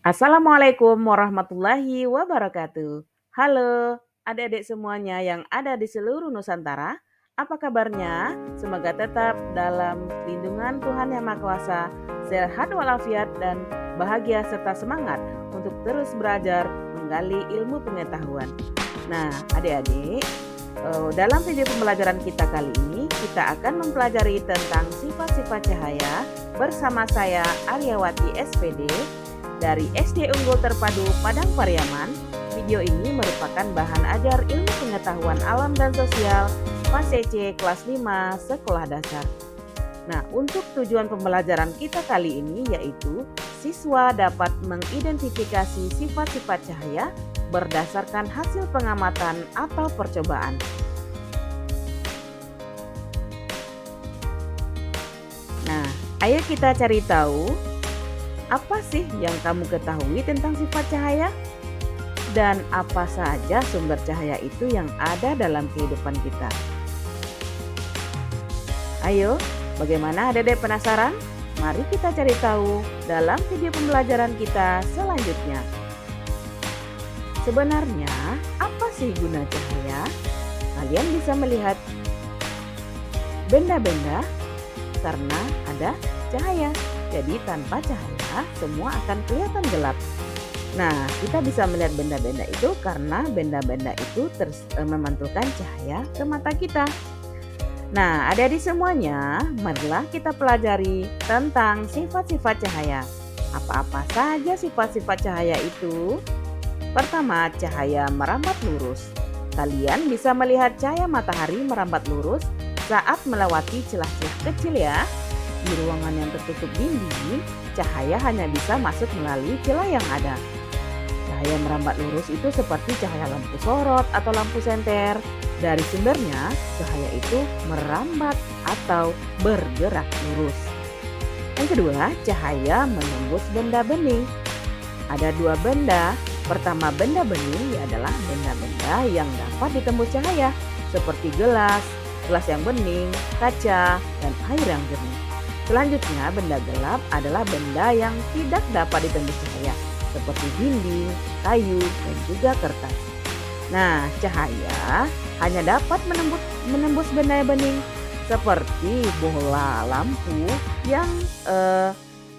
Assalamualaikum warahmatullahi wabarakatuh. Halo, adik-adik semuanya yang ada di seluruh Nusantara. Apa kabarnya? Semoga tetap dalam lindungan Tuhan Yang Maha Kuasa, sehat walafiat dan bahagia serta semangat untuk terus belajar menggali ilmu pengetahuan. Nah, adik-adik, dalam video pembelajaran kita kali ini, kita akan mempelajari tentang sifat-sifat cahaya bersama saya Aryawati SPD dari SD Unggul Terpadu Padang Pariaman. Video ini merupakan bahan ajar ilmu pengetahuan alam dan sosial fase C kelas 5 sekolah dasar. Nah, untuk tujuan pembelajaran kita kali ini yaitu siswa dapat mengidentifikasi sifat-sifat cahaya berdasarkan hasil pengamatan atau percobaan. Nah, ayo kita cari tahu apa sih yang kamu ketahui tentang sifat cahaya? Dan apa saja sumber cahaya itu yang ada dalam kehidupan kita? Ayo, bagaimana adik-adik penasaran? Mari kita cari tahu dalam video pembelajaran kita selanjutnya. Sebenarnya, apa sih guna cahaya? Kalian bisa melihat benda-benda karena ada cahaya. Jadi tanpa cahaya, semua akan kelihatan gelap. Nah, kita bisa melihat benda-benda itu karena benda-benda itu memantulkan cahaya ke mata kita. Nah, adik-adik semuanya, marilah kita pelajari tentang sifat-sifat cahaya. Apa-apa saja sifat-sifat cahaya itu? Pertama, cahaya merambat lurus. Kalian bisa melihat cahaya matahari merambat lurus saat melewati celah-celah kecil ya. Di ruangan yang tertutup dinding, cahaya hanya bisa masuk melalui celah yang ada. Cahaya merambat lurus itu seperti cahaya lampu sorot atau lampu senter. Dari sumbernya, cahaya itu merambat atau bergerak lurus. Yang kedua, cahaya menembus benda bening. Ada dua benda. Pertama, benda bening adalah benda-benda yang dapat ditembus cahaya, seperti gelas yang bening, kaca, dan air yang jernih. Selanjutnya, benda gelap adalah benda yang tidak dapat ditembus cahaya, seperti dinding, kayu, dan juga kertas. Nah, cahaya hanya dapat menembus benda bening, seperti bola lampu yang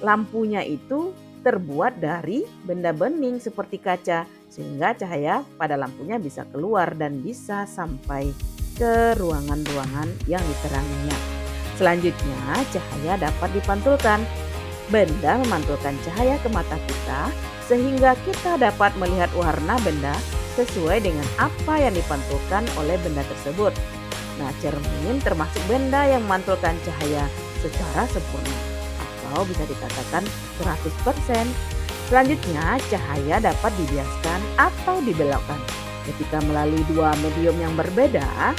lampunya itu terbuat dari benda bening seperti kaca, sehingga cahaya pada lampunya bisa keluar dan bisa sampai ke ruangan-ruangan yang diteranginya. Selanjutnya, cahaya dapat dipantulkan. Benda memantulkan cahaya ke mata kita sehingga kita dapat melihat warna benda sesuai dengan apa yang dipantulkan oleh benda tersebut. Nah, cermin termasuk benda yang memantulkan cahaya secara sempurna atau bisa dikatakan 100%. Selanjutnya, cahaya dapat dibiaskan atau dibelokkan. Ketika melalui dua medium yang berbeda,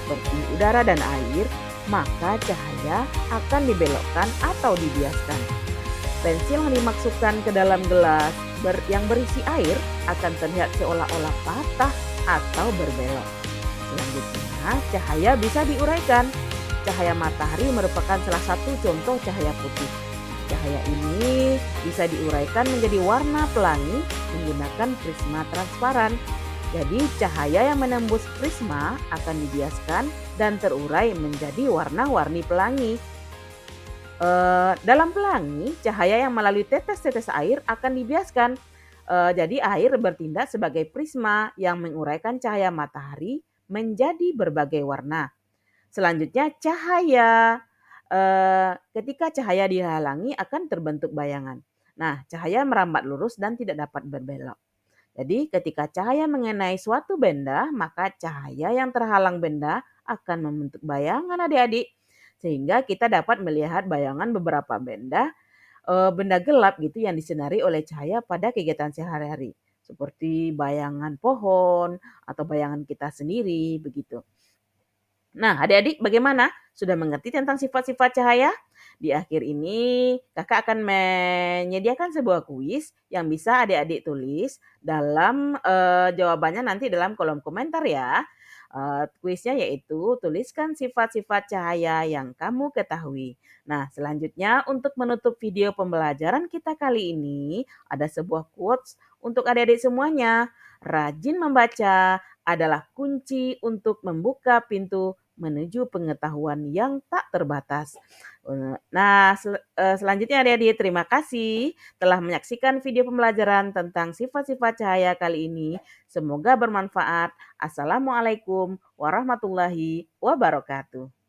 seperti udara dan air, maka cahaya akan dibelokkan atau dibiaskan. Pensil yang dimasukkan ke dalam gelas yang berisi air akan terlihat seolah-olah patah atau berbelok. Selanjutnya, cahaya bisa diuraikan. Cahaya matahari merupakan salah satu contoh cahaya putih. Cahaya ini bisa diuraikan menjadi warna pelangi menggunakan prisma transparan. Jadi cahaya yang menembus prisma akan dibiaskan dan terurai menjadi warna-warni pelangi. Dalam pelangi, cahaya yang melalui tetes-tetes air akan dibiaskan. Jadi air bertindak sebagai prisma yang menguraikan cahaya matahari menjadi berbagai warna. Selanjutnya cahaya. Ketika cahaya dihalangi akan terbentuk bayangan. Nah, cahaya merambat lurus dan tidak dapat berbelok. Jadi ketika cahaya mengenai suatu benda, maka cahaya yang terhalang benda akan membentuk bayangan adik-adik. Sehingga kita dapat melihat bayangan beberapa benda gelap gitu yang disinari oleh cahaya pada kegiatan sehari-hari. Seperti bayangan pohon atau bayangan kita sendiri begitu. Nah, adik-adik bagaimana? Sudah mengerti tentang sifat-sifat cahaya? Di akhir ini, kakak akan menyediakan sebuah kuis yang bisa adik-adik tulis dalam jawabannya nanti dalam kolom komentar ya. Kuisnya yaitu tuliskan sifat-sifat cahaya yang kamu ketahui. Nah, selanjutnya untuk menutup video pembelajaran kita kali ini, ada sebuah quotes untuk adik-adik semuanya. Rajin membaca adalah kunci untuk membuka pintu menuju pengetahuan yang tak terbatas. Nah, selanjutnya adik-adik terima kasih telah menyaksikan video pembelajaran tentang sifat-sifat cahaya kali ini. Semoga bermanfaat. Assalamualaikum warahmatullahi wabarakatuh.